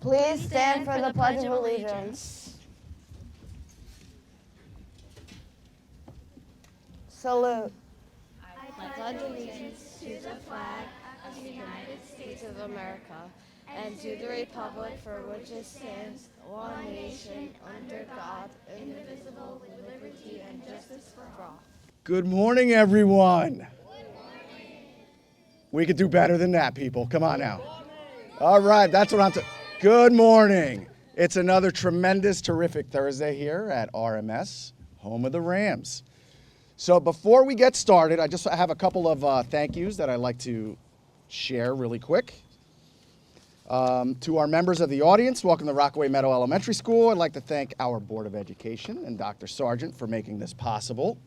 Please stand for the Pledge of Allegiance. Salute. I pledge allegiance to the flag of the United States of America and to the republic for which it stands, one nation, under God, indivisible, with liberty and justice for all. Good morning, everyone. We could do better than that, people. Come on now. All right, that's what I'm saying. Good morning. It's another tremendous, terrific Thursday here at RMS, home of the Rams. So before we get started, I have a couple of thank yous that I'd like to share really quick. To our members of the audience, welcome to Rockaway Meadow Elementary School. I'd like to thank our Board of Education and Dr. Sargent for making this possible.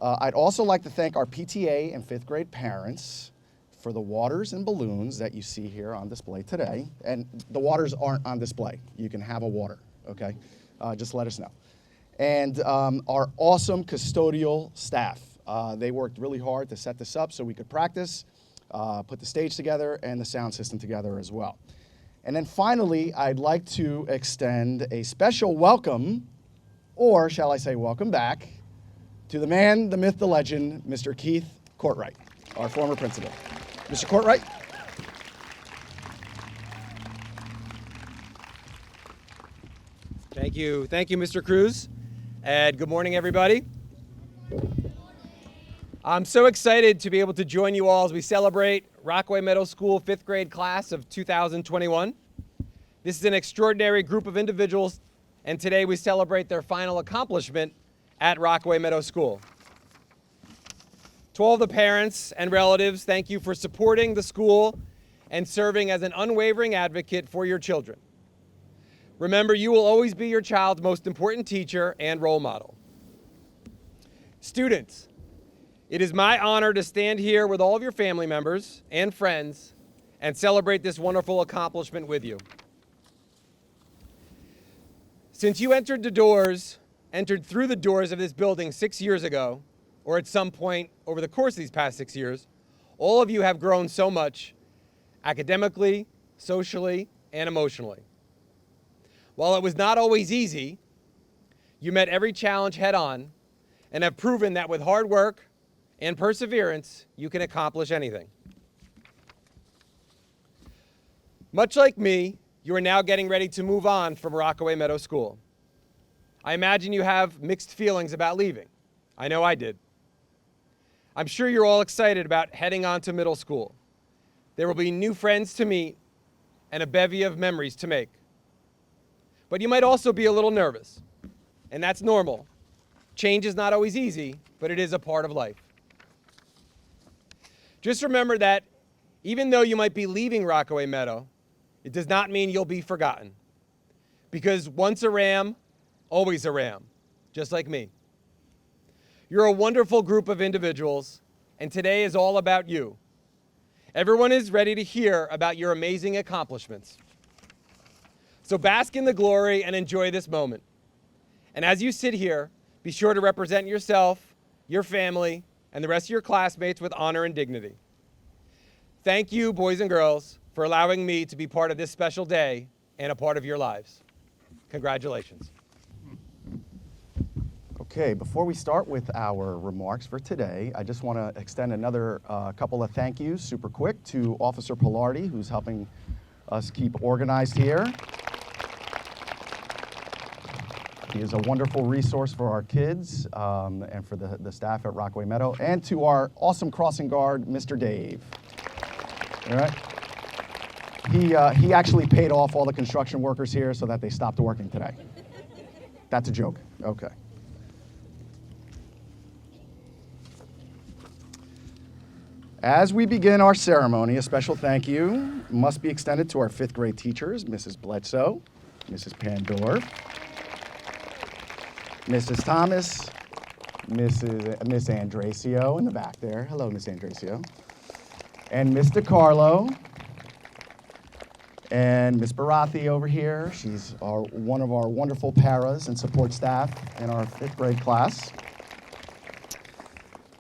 I'd also like to thank our PTA and fifth grade parents for the waters and balloons that you see here on display today. And the waters aren't on display. You can have a water, okay? Just let us know. And our awesome custodial staff. They worked really hard to set this up so we could practice, put the stage together, and the sound system together as well. And then finally, I'd like to extend a special welcome, or shall I say welcome back, to the man, the myth, the legend, Mr. Keith Courtright, our former principal. Mr. Courtright. Thank you, Mr. Cruz, and good morning, everybody. I'm so excited to be able to join you all as we celebrate Rockaway Middle School fifth grade class of 2021. This is an extraordinary group of individuals, and today we celebrate their final accomplishment at Rockaway Middle School. To all the parents and relatives, thank you for supporting the school and serving as an unwavering advocate for your children. Remember, you will always be your child's most important teacher and role model. Students, it is my honor to stand here with all of your family members and friends and celebrate this wonderful accomplishment with you. Since you entered through the doors of this building 6 years ago, or at some point over the course of these past 6 years, all of you have grown so much academically, socially, and emotionally. While it was not always easy, you met every challenge head on and have proven that with hard work and perseverance, you can accomplish anything. Much like me, you are now getting ready to move on from Rockaway Meadow School. I imagine you have mixed feelings about leaving. I know I did. I'm sure you're all excited about heading on to middle school. There will be new friends to meet and a bevy of memories to make. But you might also be a little nervous, and that's normal. Change is not always easy, but it is a part of life. Just remember that even though you might be leaving Rockaway Meadow, it does not mean you'll be forgotten. Because once a Ram, always a Ram, just like me. You're a wonderful group of individuals, and today is all about you. Everyone is ready to hear about your amazing accomplishments. So bask in the glory and enjoy this moment. And as you sit here, be sure to represent yourself, your family, and the rest of your classmates with honor and dignity. Thank you, boys and girls, for allowing me to be part of this special day and a part of your lives. Congratulations. Okay, before we start with our remarks for today, I just want to extend another couple of thank yous super quick to Officer Pilardi, who's helping us keep organized here. He is a wonderful resource for our kids and for the staff at Rockaway Meadow, and to our awesome crossing guard, Mr. Dave. All right? He actually paid off all the construction workers here so that they stopped working today. That's a joke. Okay. As we begin our ceremony, a special thank you must be extended to our fifth grade teachers, Mrs. Bledsoe, Mrs. Pandor, Mrs. Thomas, Miss Andracio in the back there. Hello, Miss Andracio. And Miss DiCarlo. And Miss Barathi over here. She's one of our wonderful paras and support staff in our fifth grade class.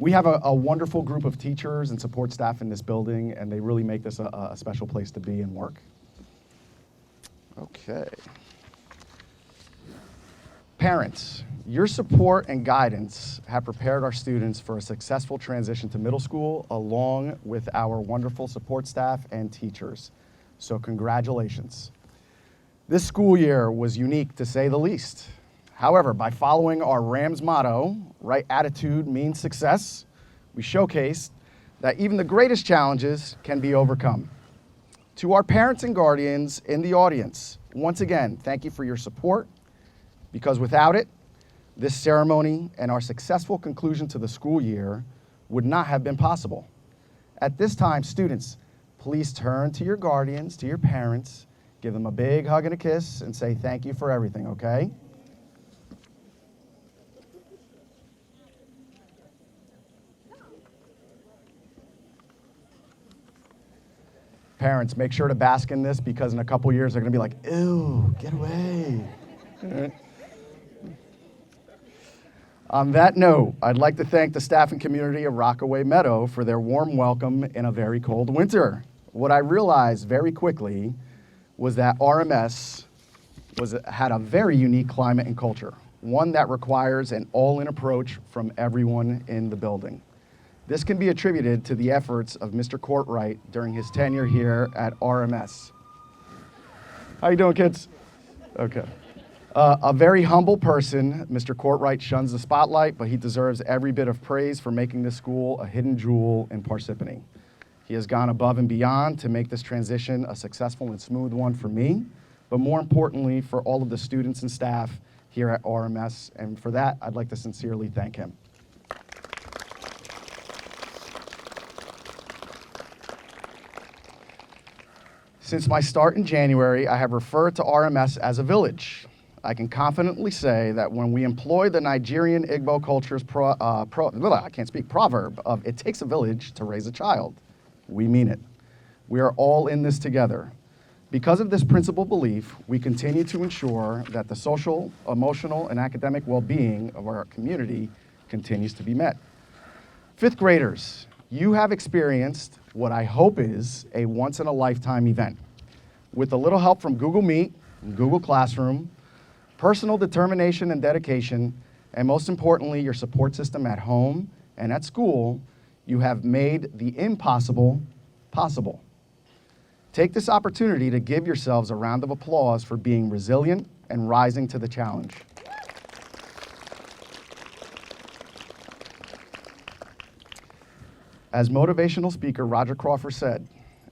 We have a wonderful group of teachers and support staff in this building, and they really make this a special place to be and work. Okay. Parents, your support and guidance have prepared our students for a successful transition to middle school, along with our wonderful support staff and teachers. So congratulations. This school year was unique, to say the least. However, by following our Rams motto, right attitude means success, we showcased that even the greatest challenges can be overcome. To our parents and guardians in the audience, once again, thank you for your support, because without it, this ceremony and our successful conclusion to the school year would not have been possible. At this time, students, please turn to your guardians, to your parents, give them a big hug and a kiss, and say thank you for everything, okay? Parents, make sure to bask in this, because in a couple years they're gonna be like, ew, get away. On that note, I'd like to thank the staff and community of Rockaway Meadow for their warm welcome in a very cold winter. What I realized very quickly was that RMS had a very unique climate and culture, one that requires an all-in approach from everyone in the building. This can be attributed to the efforts of Mr. Courtwright during his tenure here at RMS. How you doing, kids? Okay. A very humble person, Mr. Courtwright shuns the spotlight, but he deserves every bit of praise for making this school a hidden jewel in Parsippany. He has gone above and beyond to make this transition a successful and smooth one for me, but more importantly, for all of the students and staff here at RMS, and for that, I'd like to sincerely thank him. Since my start in January, I have referred to RMS as a village. I can confidently say that when we employ the Nigerian Igbo culture's proverb of "it takes a village to raise a child," we mean it. We are all in this together. Because of this principal belief, we continue to ensure that the social, emotional, and academic well-being of our community continues to be met. Fifth graders, you have experienced what I hope is a once-in-a-lifetime event. With a little help from Google Meet and Google Classroom, personal determination and dedication, and most importantly, your support system at home and at school, you have made the impossible possible. Take this opportunity to give yourselves a round of applause for being resilient and rising to the challenge. As motivational speaker Roger Crawford said,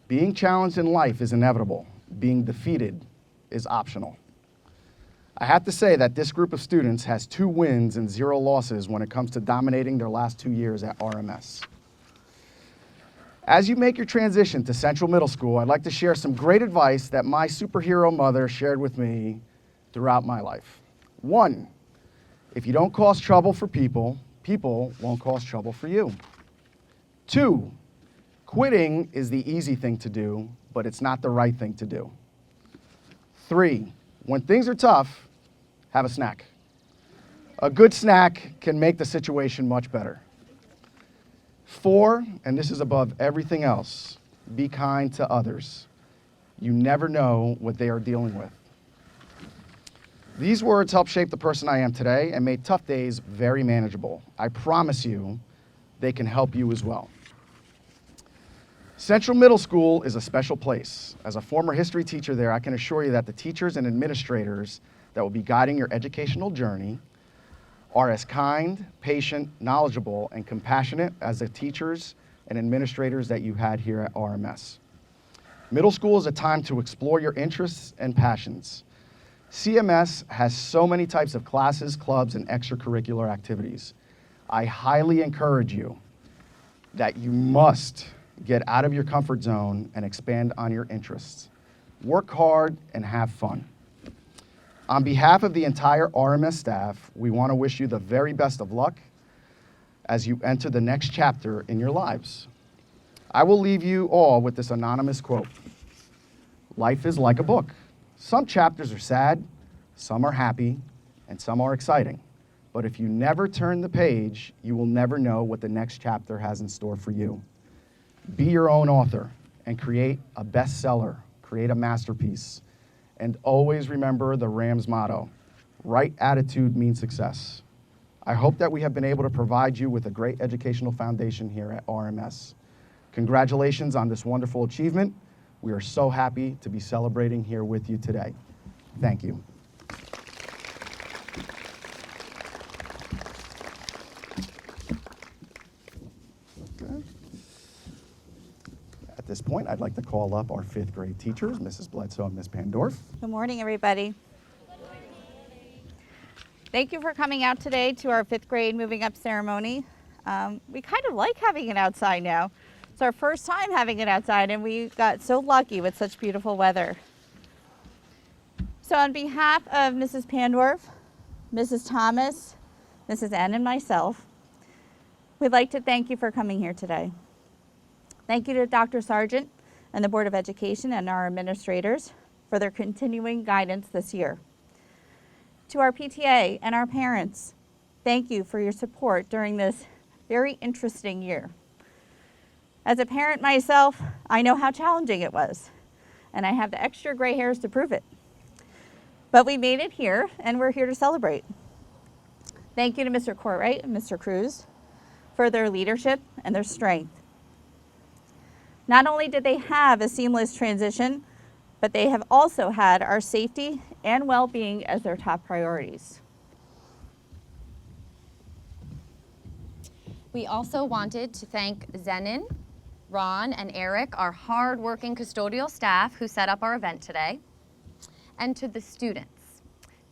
being challenged in life is inevitable. Being defeated is optional. I have to say that this group of students has 2 wins and 0 losses when it comes to dominating their last 2 years at RMS. As you make your transition to Central Middle School, I'd like to share some great advice that my superhero mother shared with me throughout my life. 1, if you don't cause trouble for people, people won't cause trouble for you. 2, quitting is the easy thing to do, but it's not the right thing to do. 3, when things are tough, have a snack. A good snack can make the situation much better. 4, and this is above everything else, be kind to others. You never know what they are dealing with. These words helped shape the person I am today and made tough days very manageable. I promise you, they can help you as well. Central Middle School is a special place. As a former history teacher there, I can assure you that the teachers and administrators that will be guiding your educational journey are as kind, patient, knowledgeable, and compassionate as the teachers and administrators that you had here at RMS. Middle school is a time to explore your interests and passions. CMS has so many types of classes, clubs, and extracurricular activities. I highly encourage you that you must get out of your comfort zone and expand on your interests. Work hard and have fun. On behalf of the entire RMS staff, we want to wish you the very best of luck as you enter the next chapter in your lives. I will leave you all with this anonymous quote. Life is like a book. Some chapters are sad, some are happy, and some are exciting. But if you never turn the page, you will never know what the next chapter has in store for you. Be your own author and create a bestseller, create a masterpiece, And always remember the Rams motto, right attitude means success. I hope that we have been able to provide you with a great educational foundation here at RMS. Congratulations on this wonderful achievement. We are so happy to be celebrating here with you today. Thank you. Okay. At this point, I'd like to call up our 5th grade teachers, Mrs. Bledsoe and Ms. Pandorf. Good morning, everybody. Thank you for coming out today to our 5th grade moving up ceremony. We kind of like having it outside now. It's our first time having it outside, and we got so lucky with such beautiful weather. So on behalf of Mrs. Pandorf, Mrs. Thomas, Mrs. N, and myself, we'd like to thank you for coming here today. Thank you to Dr. Sargent and the Board of Education and our administrators for their continuing guidance this year. To our PTA and our parents, thank you for your support during this very interesting year. As a parent myself, I know how challenging it was, and I have the extra gray hairs to prove it. But we made it here, and we're here to celebrate. Thank you to Mr. Courtwright and Mr. Cruz for their leadership and their strength. Not only did they have a seamless transition, but they have also had our safety and well-being as their top priorities. We also wanted to thank Zenon, Ron, and Eric, our hard-working custodial staff who set up our event today. And to the students,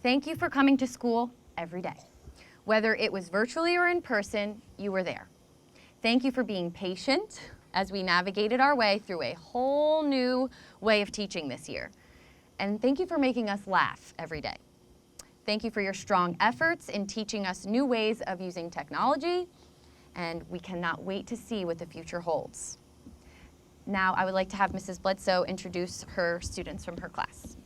thank you for coming to school every day. Whether it was virtually or in person, you were there. Thank you for being patient as we navigated our way through a whole new way of teaching this year. And thank you for making us laugh every day. Thank you for your strong efforts in teaching us new ways of using technology, and we cannot wait to see what the future holds. Now I would like to have Mrs. Bledsoe introduce her students from her class.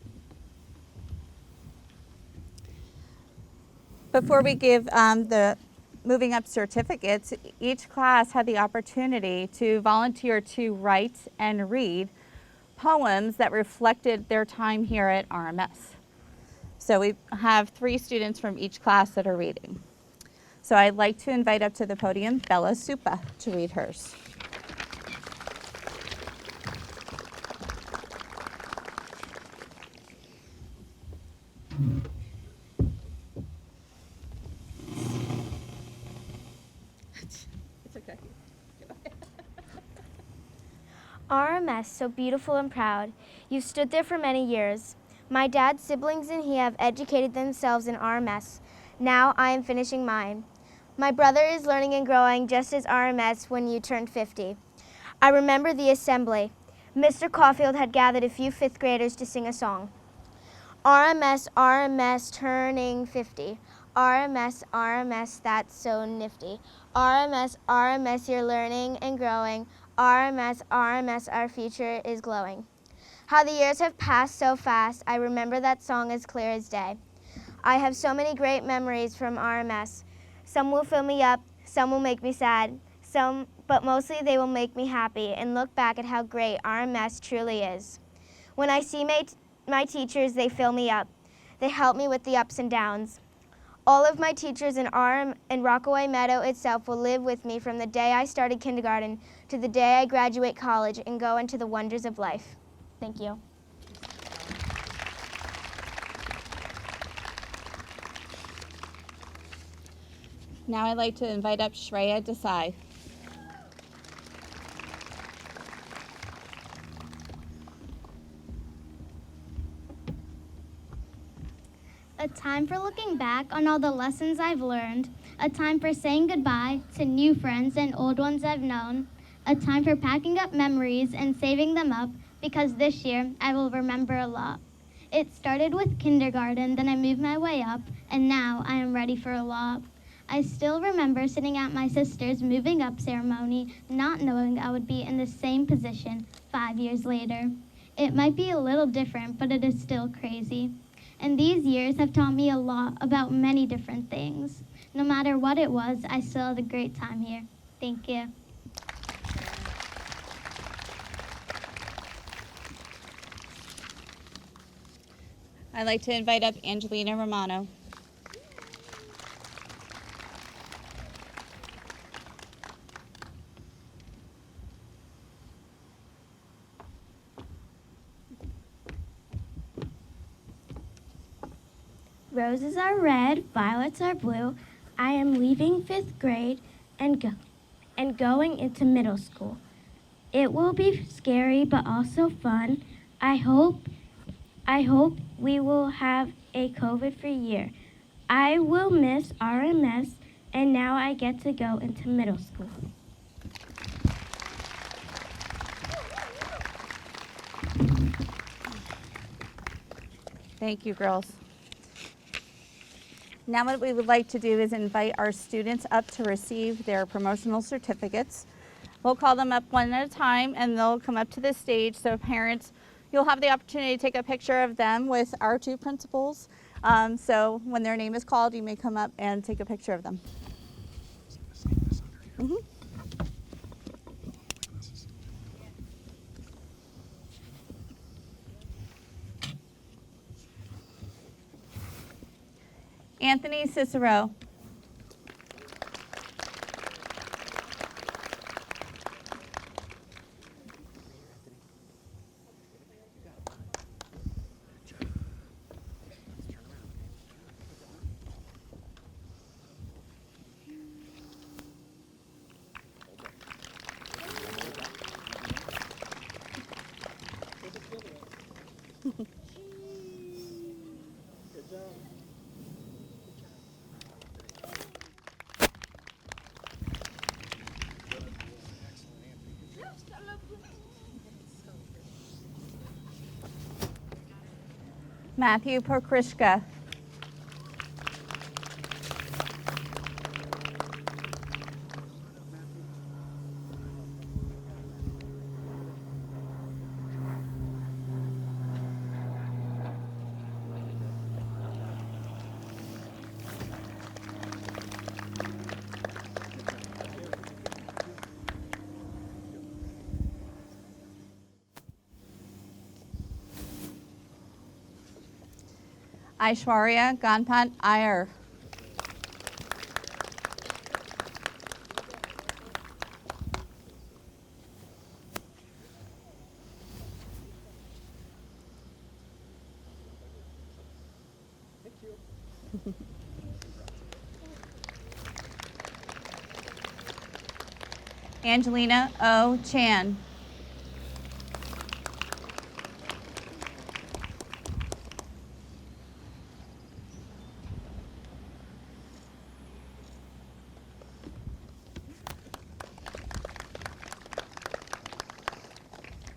Before we give the moving up certificates, each class had the opportunity to volunteer to write and read poems that reflected their time here at RMS. So we have 3 students from each class that are reading. So I'd like to invite up to the podium Bella Supa to read hers. It's okay. RMS, so beautiful and proud. You've stood there for many years. My dad's siblings and he have educated themselves in RMS. Now I am finishing mine. My brother is learning and growing just as RMS when you turned 50. I remember the assembly. Mr. Caulfield had gathered a few 5th graders to sing a song. RMS, RMS, turning 50. RMS, RMS, that's so nifty. RMS, RMS, you're learning and growing. RMS, RMS, our future is glowing. How the years have passed so fast, I remember that song as clear as day. I have so many great memories from RMS. Some will fill me up, some will make me sad, but mostly they will make me happy and look back at how great RMS truly is. When I see my teachers, they fill me up. They help me with the ups and downs. All of my teachers in Rockaway Meadow itself will live with me from the day I started kindergarten to the day I graduate college and go into the wonders of life. Thank you. Now I'd like to invite up Shreya Desai. A time for looking back on all the lessons I've learned. A time for saying goodbye to new friends and old ones I've known. A time for packing up memories and saving them up, because this year I will remember a lot. It started with kindergarten, then I moved my way up, and now I am ready for a lot. I still remember sitting at my sister's moving up ceremony, not knowing I would be in the same position 5 years later. It might be a little different, but it is still crazy. And these years have taught me a lot about many different things. No matter what it was, I still had a great time here. Thank you. I'd like to invite up Angelina Romano. Roses are red, violets are blue. I am leaving 5th grade and going into middle school. It will be scary but also fun. I hope we will have a COVID-free year. I will miss RMS, and now I get to go into middle school. Thank you, girls. Now what we would like to do is invite our students up to receive their promotional certificates. We'll call them up one at a time and they'll come up to the stage. So parents, you'll have the opportunity to take a picture of them with our two principals. So when their name is called, you may come up and take a picture of them. Mm-hmm. Anthony Cicero. Matthew Pokrishka. Aishwarya Ganpat Iyer. Angelina O. Chan.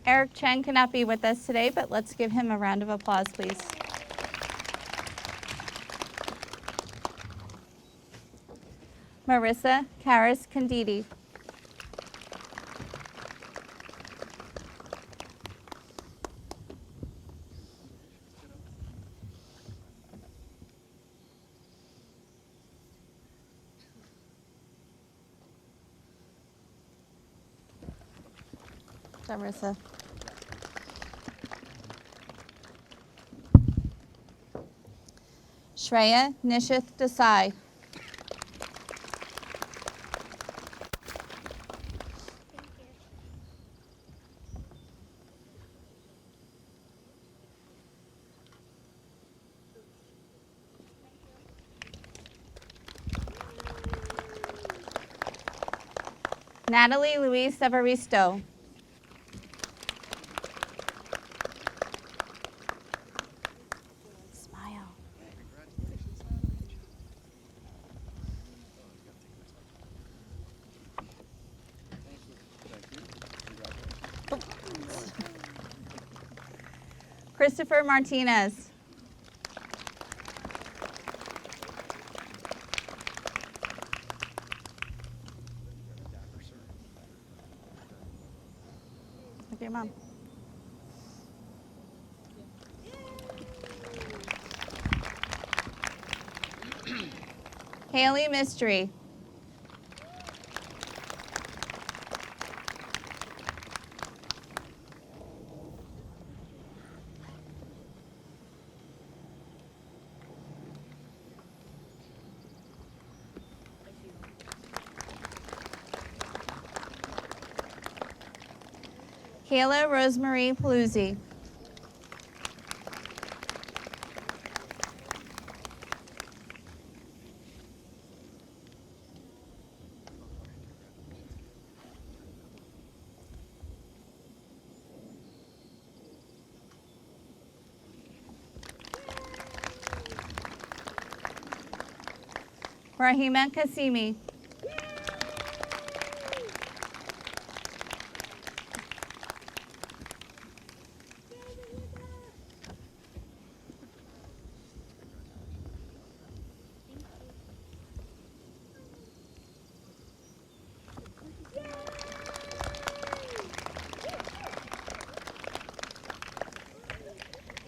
Eric Chen cannot be with us today, but let's give him a round of applause, please. Marissa Karis Kandidi. Marissa. Shreya Nishith Desai. Natalie Louise Severisto. Smile. Christopher Martinez. Look at your mom. Haley Mystery. Kayla Rosemary Paluzzi. Rahima Kasimi.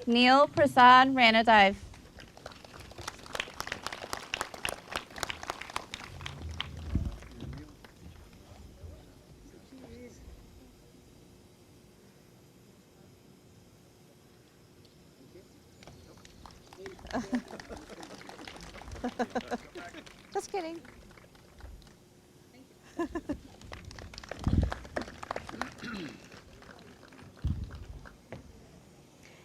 Neil Prasad Ranadive. Just kidding.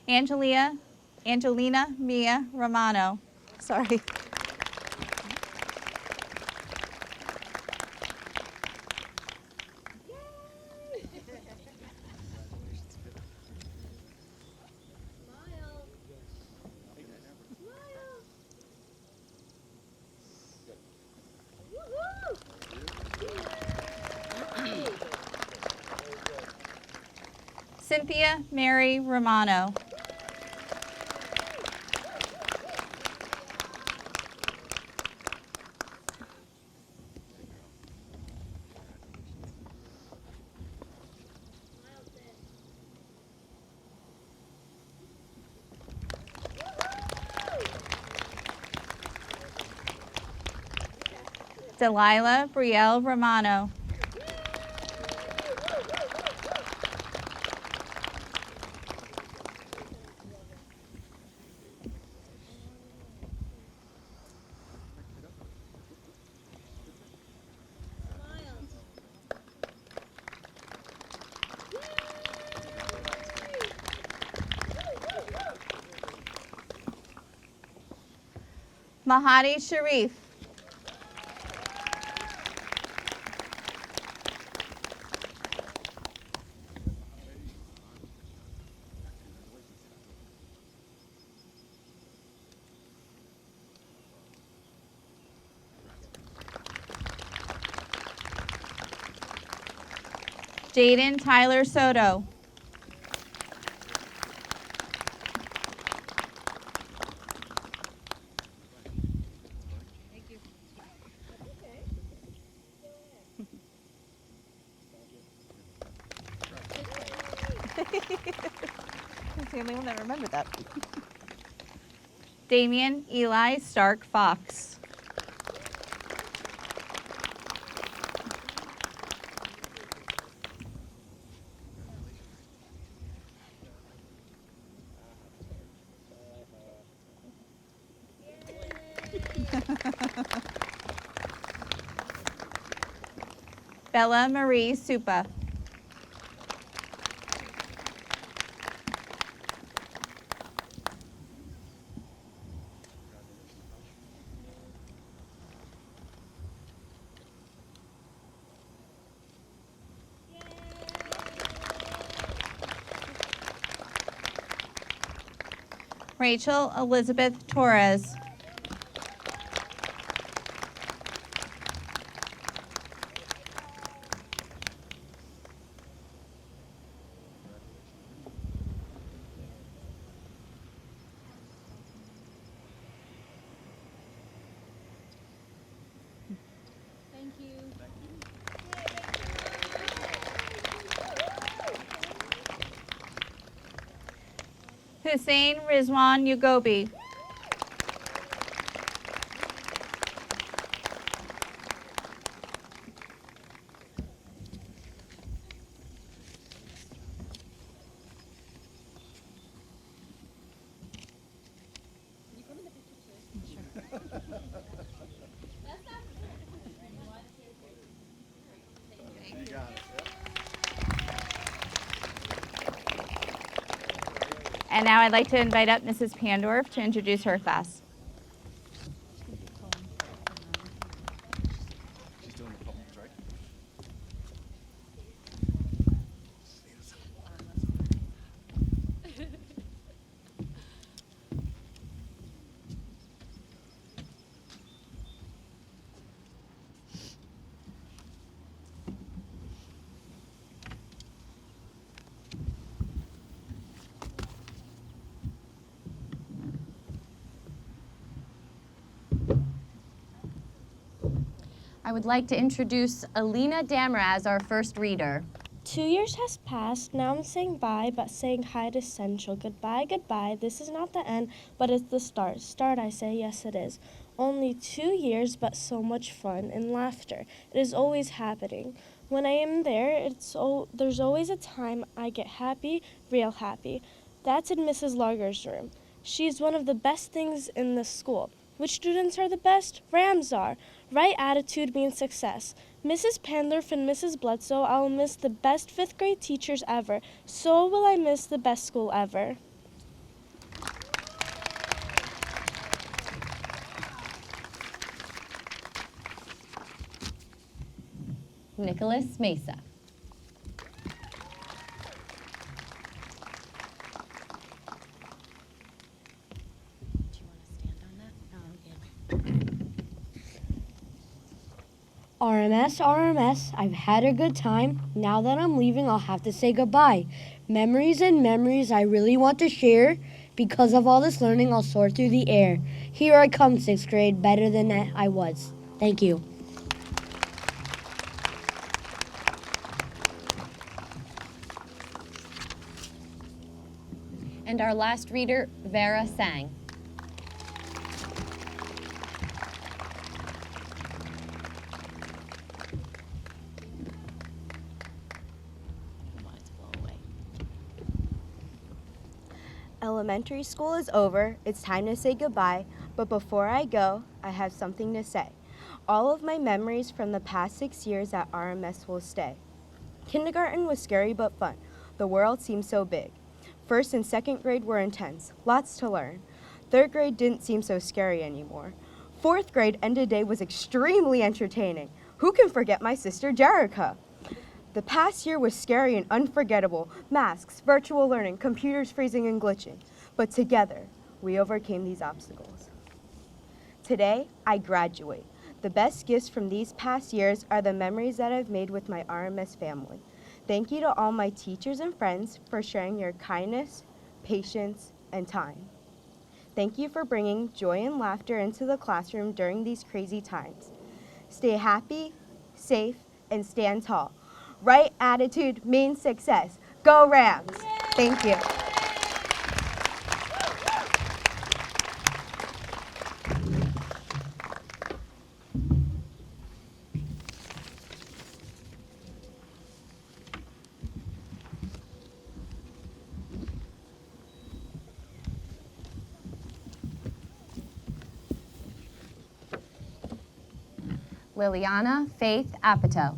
Angelina Mia Romano. Sorry. Cynthia Mary Romano. Delilah Brielle Romano. Mahadi Sharif. Jaden Tyler Soto. He's the only one that remembered that. Damian Eli Stark Fox. Bella Marie Supa. Rachel Elizabeth Torres. Hussein Rizwan Ugobi. And now I'd like to invite up Mrs. Pandorf to introduce her class. I would like to introduce Alina Damra as our first reader. 2 years has passed, now I'm saying bye, but saying hi is essential. Goodbye, goodbye, this is not the end, but it's the start. Start, I say, yes it is. Only 2 years, but so much fun and laughter. It is always happening. When I am there, there's always a time I get happy, real happy. That's in Mrs. Larger's room. She's one of the best things in the school. Which students are the best? Rams are. Right attitude means success. Mrs. Pandorf and Mrs. Bledsoe, I will miss the best 5th grade teachers ever. So will I miss the best school ever. Nicholas Mesa. RMS, RMS, I've had a good time. Now that I'm leaving, I'll have to say goodbye. Memories and memories I really want to share. Because of all this learning, I'll soar through the air. Here I come, 6th grade, better than I was. Thank you. And our last reader, Vera Sang. Elementary school is over. It's time to say goodbye. But before I go, I have something to say. All of my memories from the past 6 years at RMS will stay. Kindergarten was scary but fun. The world seemed so big. 1st and 2nd grade were intense. Lots to learn. 3rd grade didn't seem so scary anymore. 4th grade end of day was extremely entertaining. Who can forget my sister Jerica? The past year was scary and unforgettable. Masks, virtual learning, computers freezing and glitching. But together, we overcame these obstacles. Today, I graduate. The best gifts from these past years are the memories that I've made with my RMS family. Thank you to all my teachers and friends for sharing your kindness, patience, and time. Thank you for bringing joy and laughter into the classroom during these crazy times. Stay happy, safe, and stand tall. Right attitude means success. Go Rams! Thank you. Liliana Faith Apatow.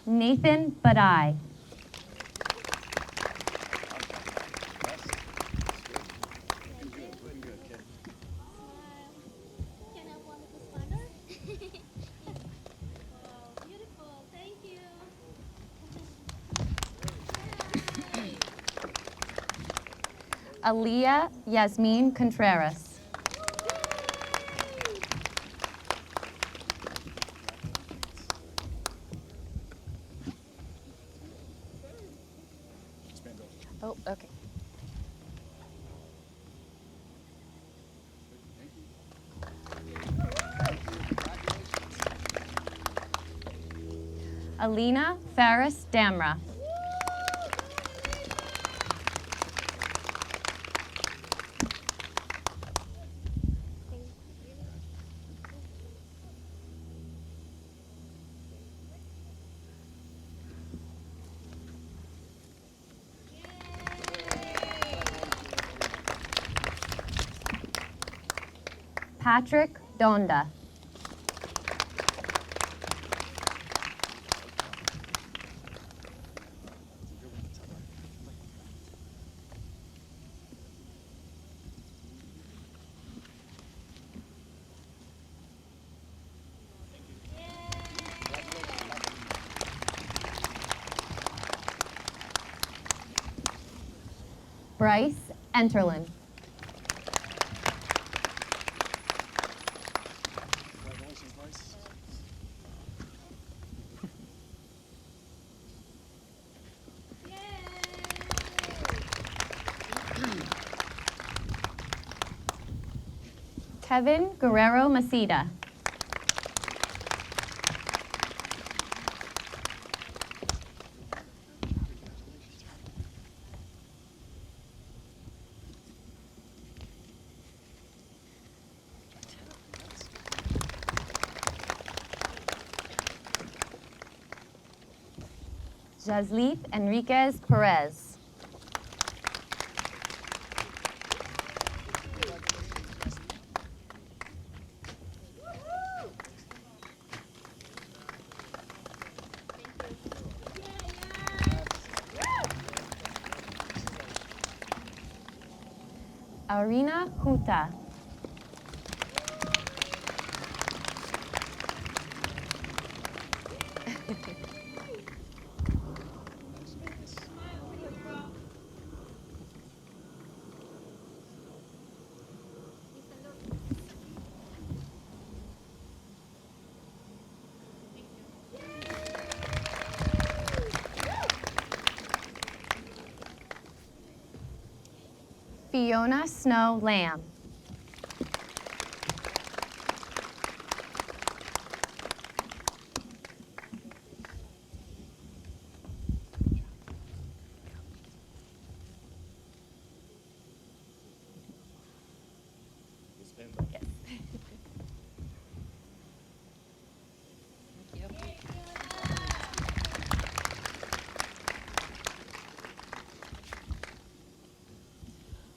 Nathan Badai. Aliyah Yasmin Contreras. Oh, okay. Alina Faris Damra. Patrick Donda. Bryce Enterlin. Congratulations, Bryce. Kevin Guerrero Maceda. Jasleep Enriquez Perez. Arina Huta. Fiona Snow Lamb.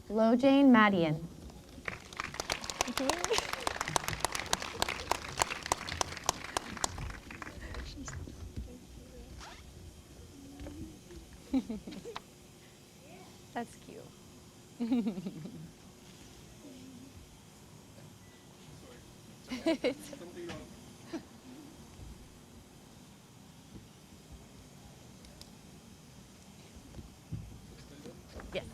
Lojane Madian. That's cute. Yes.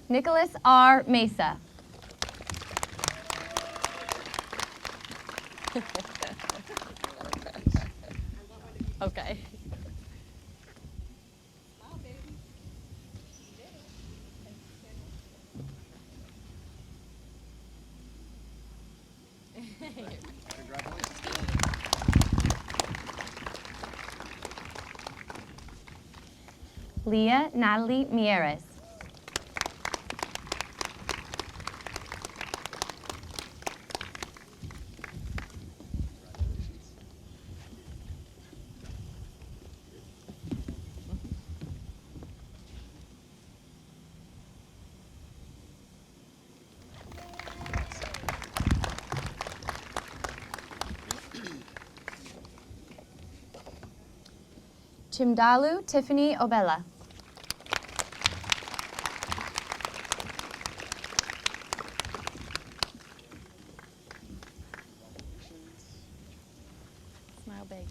Nicholas R. Mesa. Okay. Leah Natalie Mieres. Chimdalu Tiffany Obella. Smile big.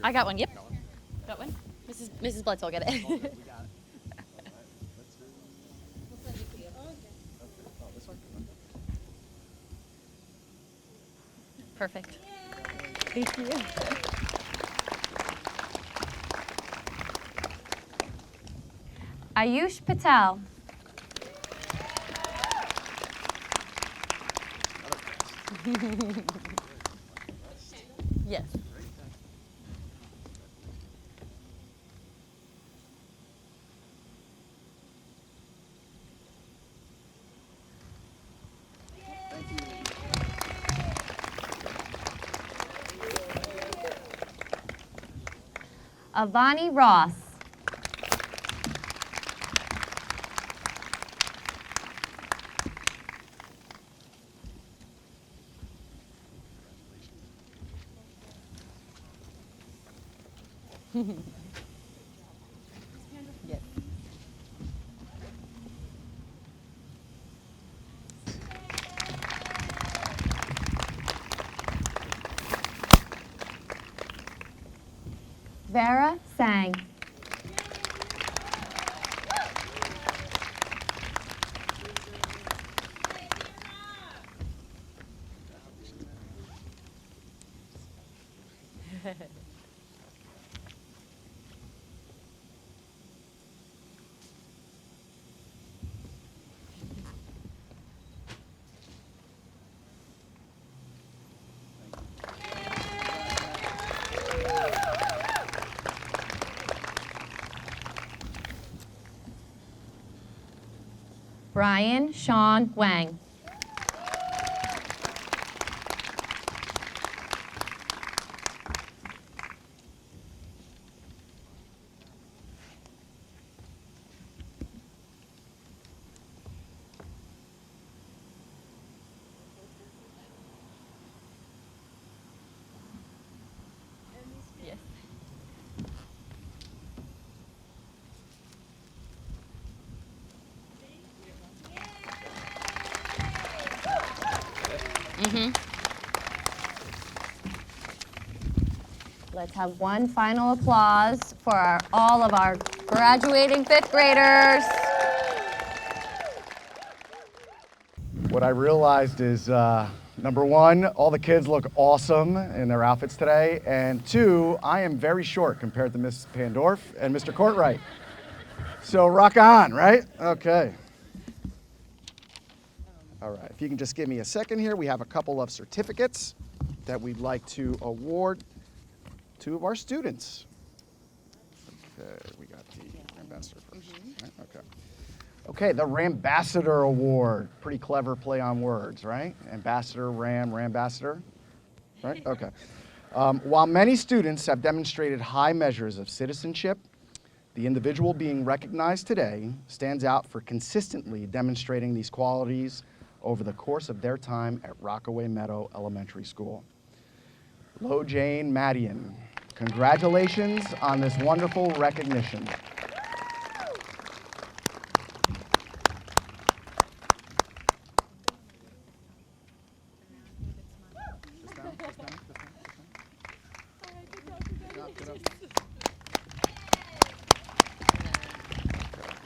I got one. Yep. Got one. Mrs. Bledsoe will get it. Perfect. Thank you. Ayush Patel. Yes. Avani Ross. Yes. Vera Sang. Brian Sean Wang. Yes. Let's have one final applause for all of our graduating fifth graders. What I realized is, number one, all the kids look awesome in their outfits today, and two, I am very short compared to Miss Pandorf and Mr. Courtwright. So rock on, right? Okay. All right, if you can just give me a second here, we have a couple of certificates that we'd like to award two of our students. Okay, we got the ambassador first. Right, okay. Okay, the Rambassador Award. Pretty clever play on words, right? Ambassador, Rambassador, right? Okay. While many students have demonstrated high measures of citizenship, the individual being recognized today stands out for consistently demonstrating these qualities over the course of their time at Rockaway Meadow Elementary School. Lo Jane Madian, congratulations on this wonderful recognition.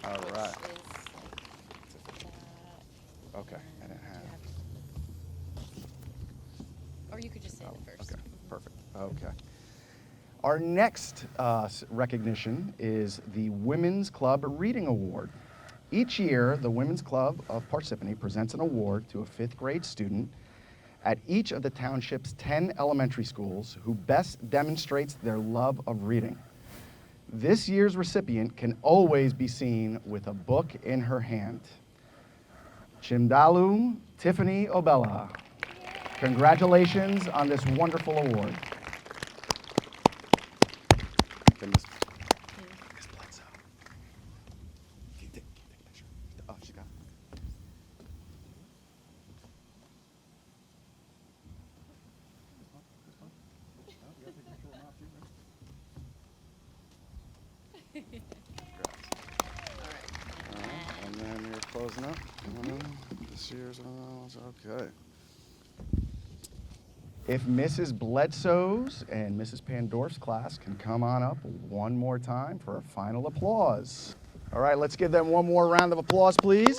All right. Okay, and it has. Or you could just say it first. Okay, perfect. Okay. Our next recognition is the Women's Club Reading Award. Each year, the Women's Club of Parsippany presents an award to a fifth grade student at each of the township's 10 elementary schools who best demonstrates their love of reading. This year's recipient can always be seen with a book in her hand. Chimdalu Tiffany Obella. Congratulations on this wonderful award. Okay, Miss Bledsoe. Can you take a picture? Oh, she got it. And then you're closing up. This year's okay. If Mrs. Bledsoe's and Mrs. Pandorf's class can come on up one more time for a final applause. All right, let's give them one more round of applause, please.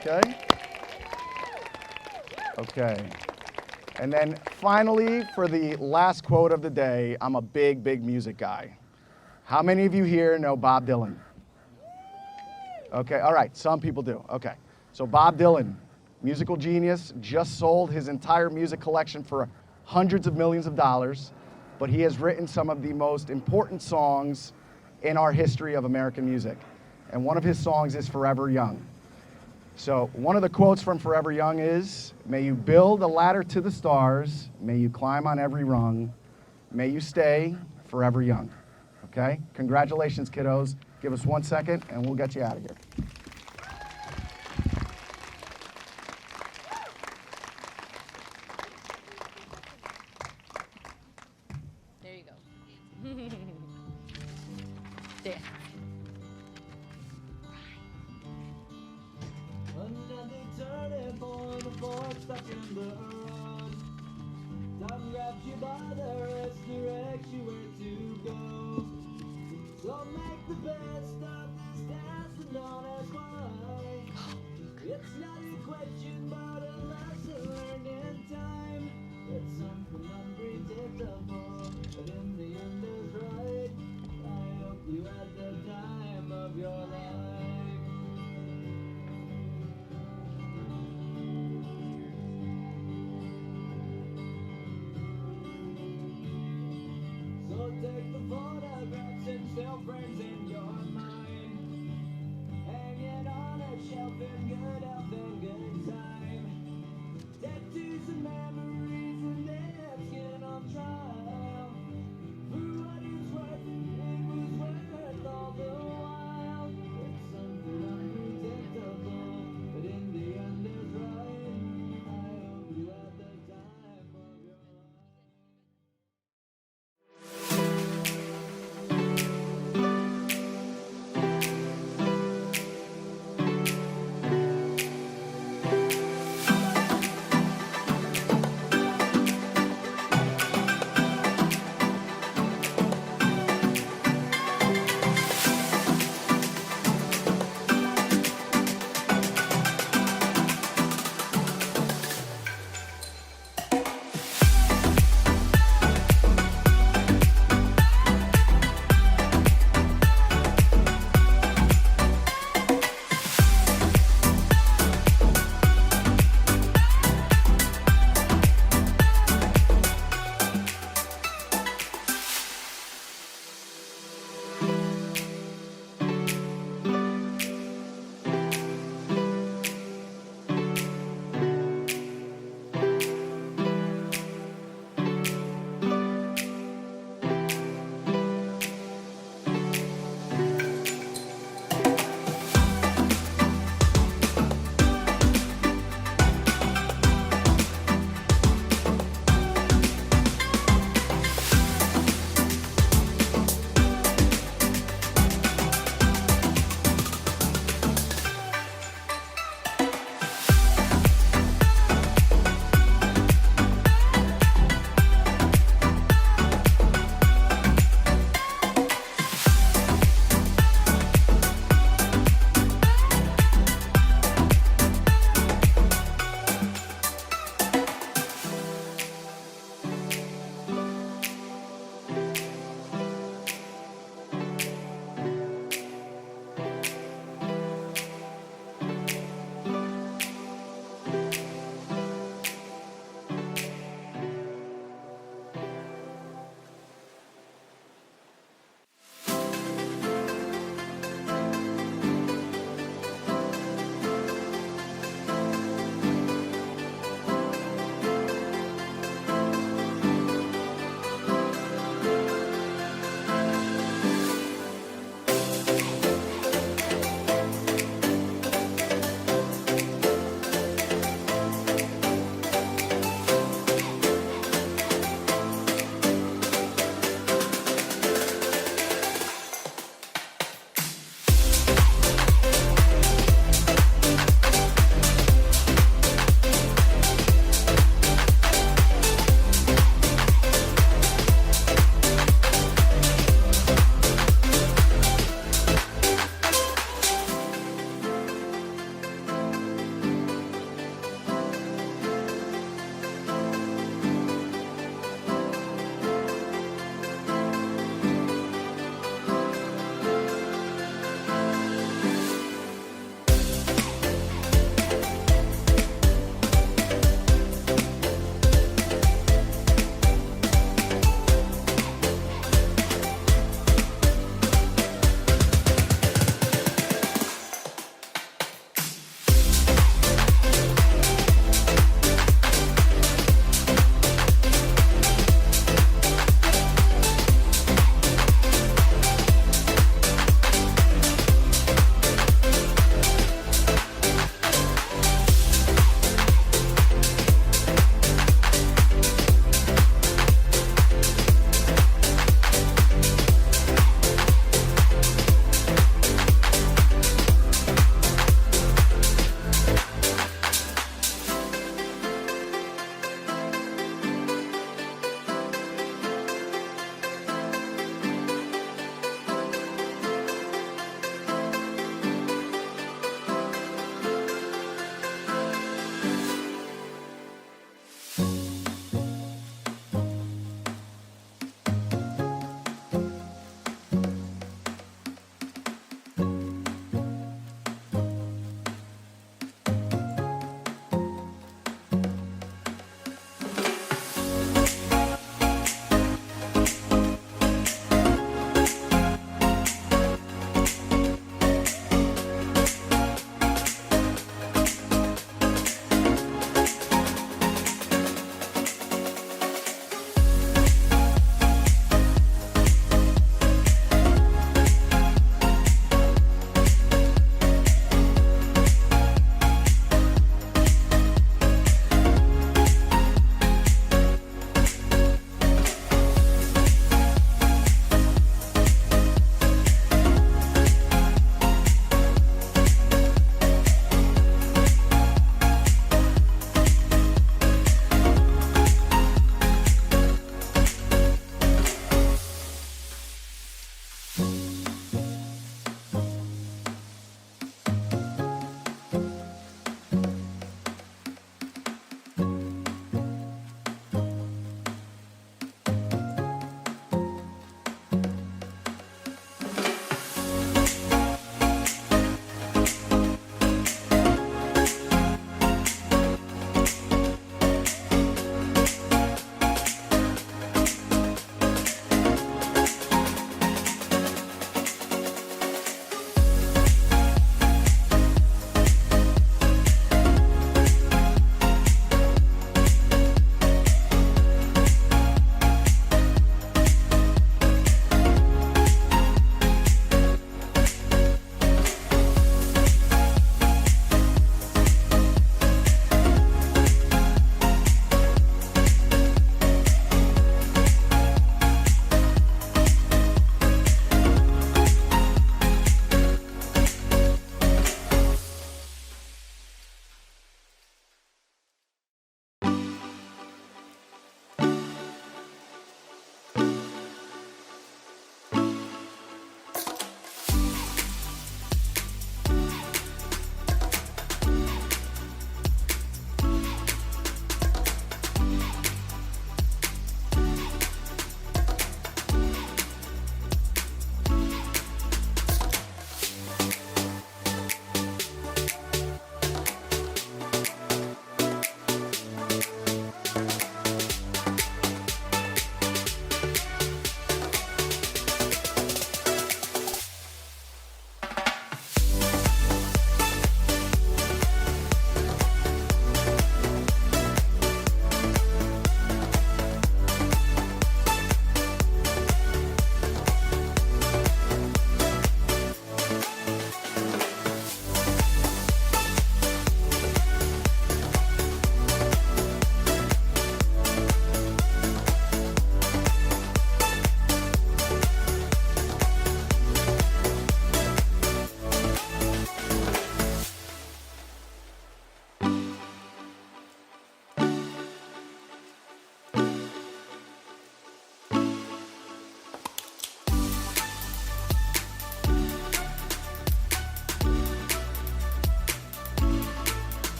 Okay. Okay. And then finally, for the last quote of the day, I'm a big, big music guy. How many of you here know Bob Dylan? Okay, all right, some people do. Okay, so Bob Dylan, musical genius, just sold his entire music collection for hundreds of millions of dollars, but he has written some of the most important songs in our history of American music. And one of his songs is Forever Young. So one of the quotes from Forever Young is, "May you build a ladder to the stars, may you climb on every rung, may you stay forever young." Okay? Congratulations, kiddos. Give us 1 second and we'll get you out of here. There you go. There. Another turning point, a fork stuck in the road. Time grabs you by the wrist, directs you where to go. So make the best of this dance and don't ask why. It's not a question, but a lesson learned in time. It's something unpredictable, but in the end is right. I hope you had the time of your life. So take the photographs and still frames in your mind, hanging on a shelf in good health and good